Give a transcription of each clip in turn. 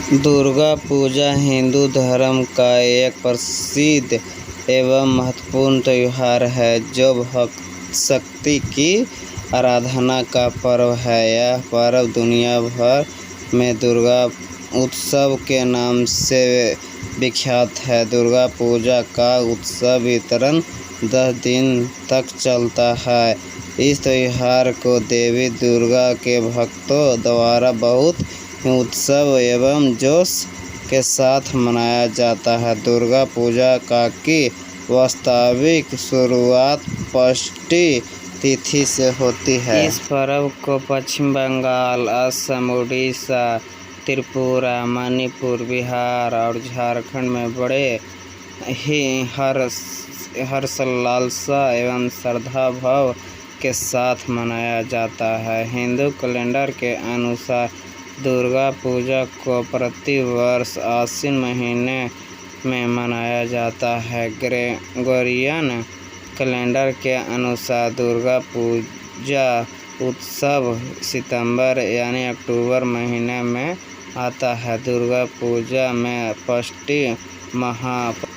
दुर्गा पूजा हिंदू धर्म का एक प्रसिद्ध एवं महत्वपूर्ण त्योहार है जो भक्त शक्ति की आराधना का पर्व है। यह पर्व दुनिया भर में दुर्गा उत्सव के नाम से विख्यात है। दुर्गा पूजा का उत्सव वितरण 10 दिन तक चलता है। इस त्योहार को देवी दुर्गा के भक्तों द्वारा बहुत उत्सव एवं जोश के साथ मनाया जाता है। दुर्गा पूजा की वास्तविक शुरुआत षष्ठी तिथि से होती है। इस पर्व को पश्चिम बंगाल, असम, उड़ीसा, त्रिपुरा, मणिपुर, बिहार और झारखंड में बड़े ही हर्षोल्लास एवं श्रद्धा भाव के साथ मनाया जाता है। हिंदू कैलेंडर के अनुसार दुर्गा पूजा को प्रति वर्ष आश्विन महीने में मनाया जाता है। ग्रेगोरियन कैलेंडर के अनुसार दुर्गा पूजा उत्सव सितंबर यानी अक्टूबर महीने में आता है। दुर्गा पूजा में षष्ठी,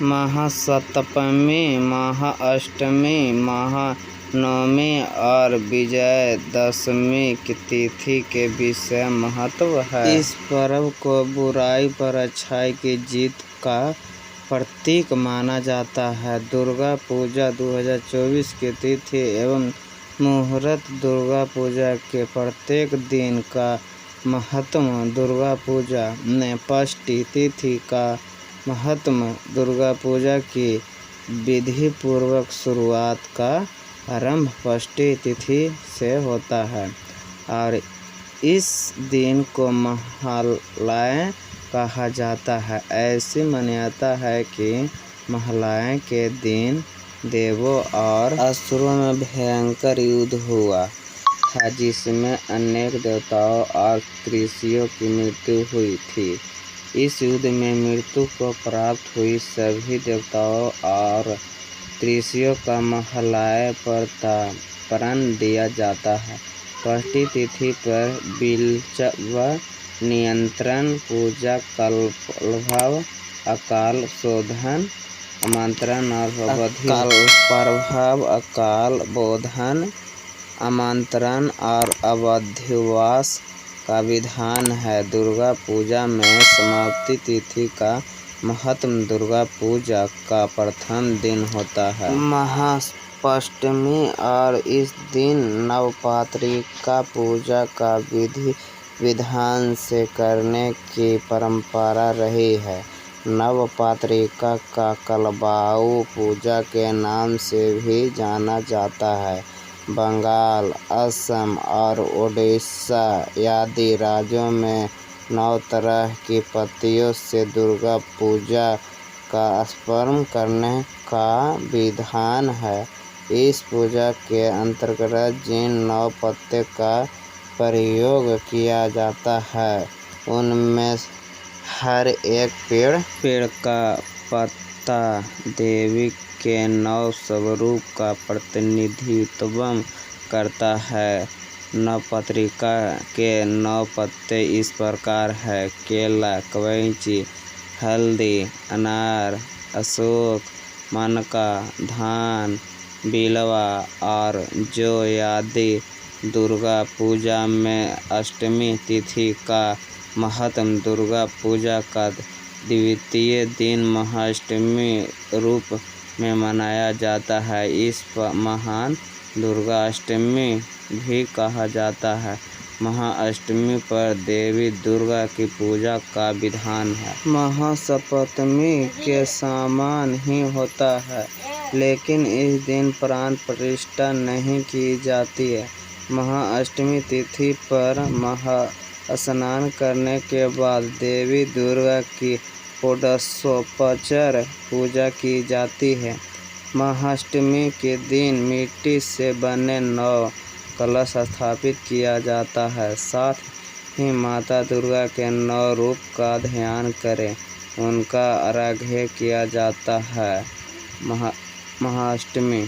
महासप्तमी, महाअष्टमी, महानवमी और विजयदशमी की तिथि के विशेष महत्व है। इस पर्व को बुराई पर अच्छाई की जीत का प्रतीक माना जाता है। दुर्गा पूजा 2024 की तिथि एवं मुहूर्त। दुर्गा पूजा के प्रत्येक दिन का महत्व। दुर्गा पूजा में षष्ठी तिथि का महत्व। दुर्गा पूजा की विधि पूर्वक शुरुआत का आरंभ षष्ठी तिथि से होता है और इस दिन को महालया कहा जाता है। ऐसी मान्यता है कि महालया के दिन देवों और असुरों में भयंकर युद्ध हुआ था जिसमें अनेक देवताओं और ऋषियों की मृत्यु हुई थी। इस युद्ध में मृत्यु को प्राप्त हुई सभी देवताओं और ऋषियों का महालया पर तर्पण दिया जाता है। षष्ठी तिथि पर बिल्व नियंत्रण पूजा, कलभव, अकाल शोधन, आमंत्रण और आमंत्रण और अवधिवास का विधान है। दुर्गा पूजा में समाप्ति तिथि का महत्व। दुर्गा पूजा का प्रथम दिन होता है महाअष्टमी और इस दिन नवरात्रिका पूजा का विधि विधान से करने की परंपरा रही है। नवरात्रिका का कलवाऊ पूजा के नाम से भी जाना जाता है। बंगाल, असम और ओडिशा आदि राज्यों में 9 तरह की पत्तियों से दुर्गा पूजा का स्मरण करने का विधान है। इस पूजा के अंतर्गत जिन 9 पत्ते का प्रयोग किया जाता है उनमें हर एक पेड़ का पत्ता देवी के 9 स्वरूप का प्रतिनिधित्व करता है। नवरात्रिका के 9 पत्ते इस प्रकार है: केला, कैंची, हल्दी, अनार, अशोक, मनका, धान, बिल्वा और जौ आदि। दुर्गा पूजा में अष्टमी तिथि का महत्व। दुर्गा पूजा का द्वितीय दिन महाअष्टमी रूप में मनाया जाता है। इस महान दुर्गा अष्टमी भी कहा जाता है। महाअष्टमी पर देवी दुर्गा की पूजा का विधान है। महासप्तमी के समान ही होता है लेकिन इस दिन प्राण प्रतिष्ठा नहीं की जाती है। महाअष्टमी तिथि पर महास्नान करने के बाद देवी दुर्गा की षोडशोपचार पूजा की जाती है। महाअष्टमी के दिन मिट्टी से बने 9 कलश स्थापित किया जाता है। साथ ही माता दुर्गा के 9 रूप का ध्यान करें उनका आराधना किया जाता है। महाअष्टमी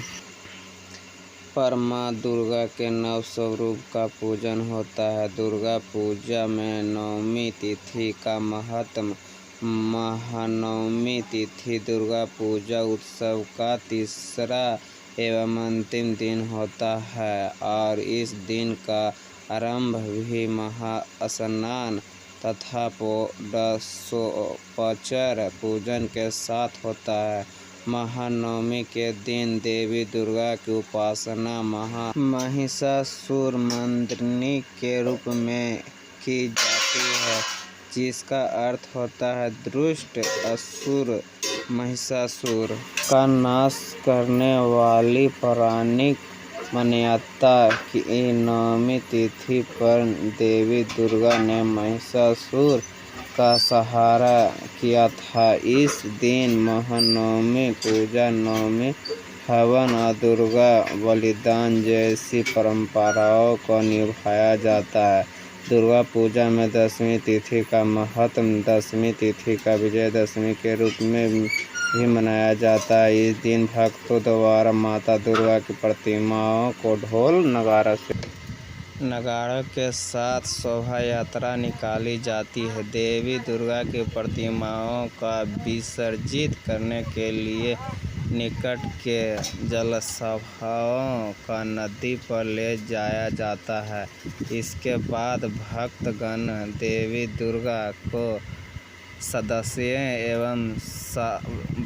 पर माँ दुर्गा के नव स्वरूप का पूजन होता है। दुर्गा पूजा में नवमी तिथि का महत्व। महानवमी तिथि दुर्गा पूजा उत्सव का तीसरा एवं अंतिम दिन होता है और इस दिन का आरंभ भी महास्नान तथा षोडशोपचार पूजन के साथ होता है। महानवमी के दिन देवी दुर्गा की उपासना महिषासुर मर्दिनी के रूप में की जाती है, जिसका अर्थ होता है दुष्ट असुर महिषासुर का नाश करने वाली पौराणिक मान्यता की नवमी तिथि पर देवी दुर्गा ने महिषासुर का संहार किया था। इस दिन महानवमी पूजा, नवमी हवन और दुर्गा बलिदान जैसी परंपराओं को निभाया जाता है। दुर्गा पूजा में दशमी तिथि का महत्व। दशमी तिथि का विजयदशमी के रूप में भी मनाया जाता है। इस दिन भक्तों द्वारा माता दुर्गा की प्रतिमाओं को ढोल नगाड़ों के साथ शोभा यात्रा निकाली जाती है। देवी दुर्गा की प्रतिमाओं का विसर्जित करने के लिए निकट के जलसभाओं का नदी पर ले जाया जाता है। इसके बाद भक्तगण देवी दुर्गा को सदस्य एवं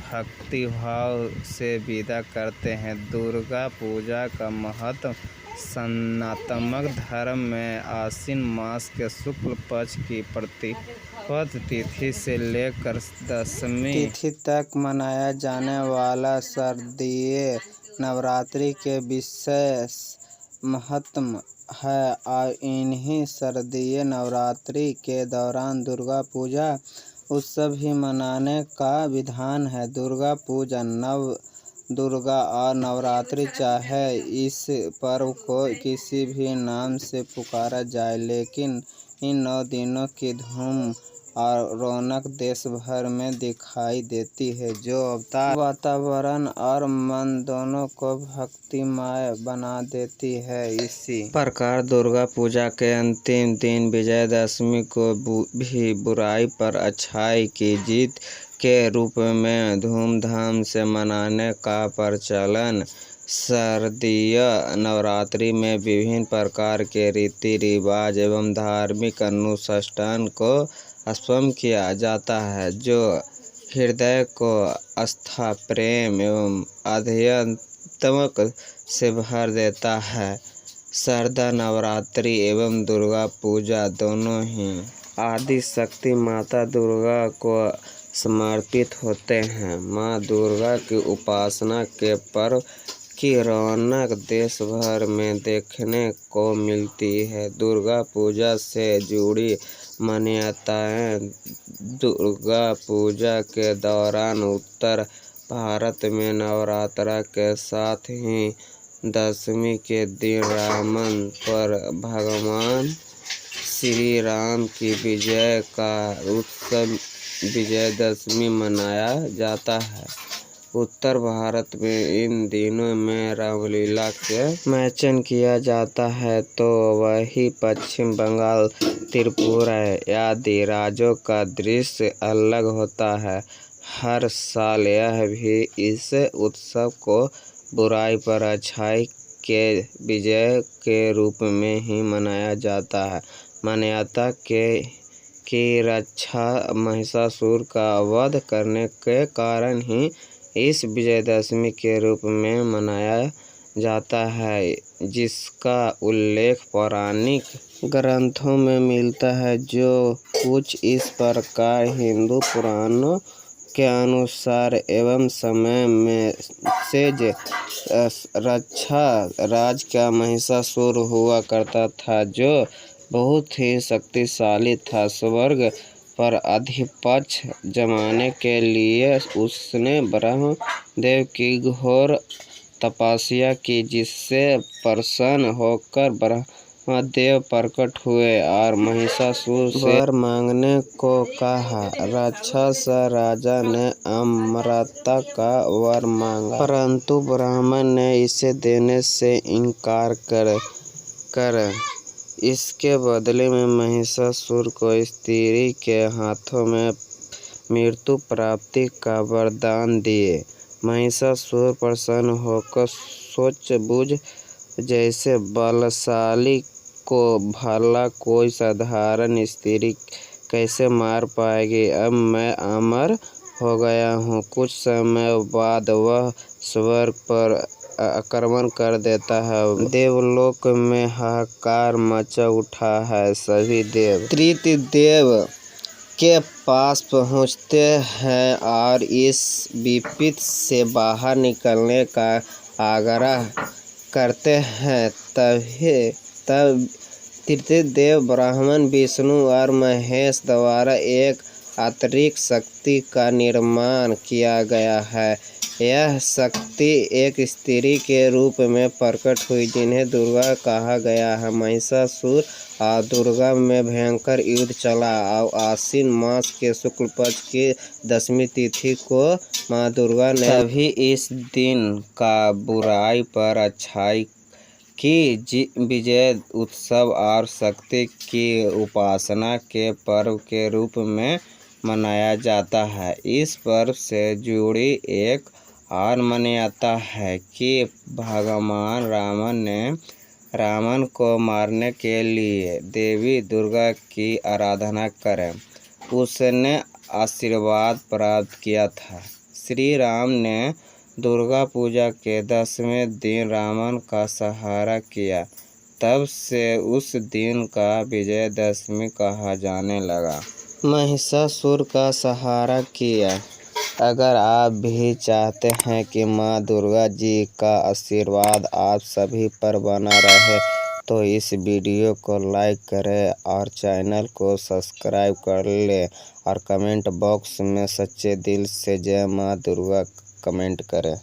भक्तिभाव से विदा करते हैं। दुर्गा पूजा का महत्व। सनातन धर्म में आश्विन मास के शुक्ल पक्ष की प्रतिपद तिथि से लेकर दशमी तिथि तक मनाया जाने वाला शारदीय नवरात्रि के विशेष महत्व है और इन्हीं शारदीय नवरात्रि के दौरान दुर्गा पूजा उत्सव भी मनाने का विधान है। दुर्गा पूजा, नव दुर्गा और नवरात्रि, चाहे इस पर्व को किसी भी नाम से पुकारा जाए, लेकिन इन 9 दिनों की धूम और रौनक देश भर में दिखाई देती है, जो वातावरण और मन दोनों को भक्तिमय बना देती है। इसी प्रकार दुर्गा पूजा के अंतिम दिन विजयदशमी को भी बुराई पर अच्छाई की जीत के रूप में धूमधाम से मनाने का प्रचलन। शारदीय नवरात्रि में विभिन्न प्रकार के रीति रिवाज एवं धार्मिक अनुष्ठान को स्मरण किया जाता है, जो हृदय को आस्था, प्रेम एवं आध्यात्म से भर देता है। शारदा नवरात्रि एवं दुर्गा पूजा दोनों ही आदि शक्ति माता दुर्गा को समर्पित होते हैं। माँ दुर्गा की उपासना के पर्व की रौनक देश भर में देखने को मिलती है। दुर्गा पूजा से जुड़ी मान्यताएं। दुर्गा पूजा के दौरान उत्तर भारत में नवरात्र के साथ ही दशमी के दिन रावण पर भगवान श्री राम की विजय का उत्सव विजयदशमी मनाया जाता है। उत्तर भारत में इन दिनों में रामलीला के मैचन किया जाता है, तो वही पश्चिम बंगाल, त्रिपुरा आदि राज्यों का दृश्य अलग होता है। हर साल यह भी इस उत्सव को बुराई पर अच्छाई के विजय के रूप में ही मनाया जाता है। मान्यता की रक्षा महिषासुर का वध करने के कारण ही इस विजयदशमी के रूप में मनाया जाता है, जिसका उल्लेख पौराणिक ग्रंथों में मिलता है, जो कुछ इस प्रकार हिंदू पुराणों के अनुसार एवं समय में सेज रक्षा राज का महिषासुर हुआ करता था, जो बहुत ही शक्तिशाली था। स्वर्ग पर आधिपत्य जमाने के लिए उसने ब्रह्मदेव की घोर तपस्या की, जिससे प्रसन्न होकर देव प्रकट हुए और महिषासुर से वर मांगने को कहा। राक्षस राजा ने अमरता का वर मांगा, परंतु ब्राह्मण ने इसे देने से इनकार कर इसके बदले में महिषासुर को स्त्री के हाथों में मृत्यु प्राप्ति का वरदान दिए। महिषासुर प्रसन्न होकर सूझबूझ जैसे बलशाली को भला कोई साधारण स्त्री कैसे मार पाएगी। अब मैं अमर हो गया हूँ। कुछ समय बाद वह स्वर्ग पर आक्रमण कर देता है। देवलोक में हाहाकार मचा उठा है। सभी देव त्रिदेव के पास पहुँचते हैं और इस विपत्ति से बाहर निकलने का आग्रह करते हैं। तब त्रिदेव ब्रह्मा, विष्णु और महेश द्वारा एक अतिरिक्त शक्ति का निर्माण किया गया है। यह शक्ति एक स्त्री के रूप में प्रकट हुई जिन्हें दुर्गा कहा गया है। महिषासुर और दुर्गा में भयंकर युद्ध चला और आश्विन मास के शुक्ल पक्ष की 10वीं तिथि को माँ दुर्गा ने तभी इस दिन का बुराई पर अच्छाई की विजय उत्सव और शक्ति की उपासना के पर्व के रूप में मनाया जाता है। इस पर्व से जुड़ी एक और मान्यता है कि भगवान रावण को मारने के लिए देवी दुर्गा की आराधना करें उसने आशीर्वाद प्राप्त किया था। श्री राम ने दुर्गा पूजा के 10वें दिन रावण का संहार किया। तब से उस दिन का विजयदशमी कहा जाने लगा। महिषासुर का संहार किया। अगर आप भी चाहते हैं कि माँ दुर्गा जी का आशीर्वाद आप सभी पर बना रहे तो इस वीडियो को लाइक करें और चैनल को सब्सक्राइब कर लें और कमेंट बॉक्स में सच्चे दिल से जय माँ दुर्गा कमेंट करें।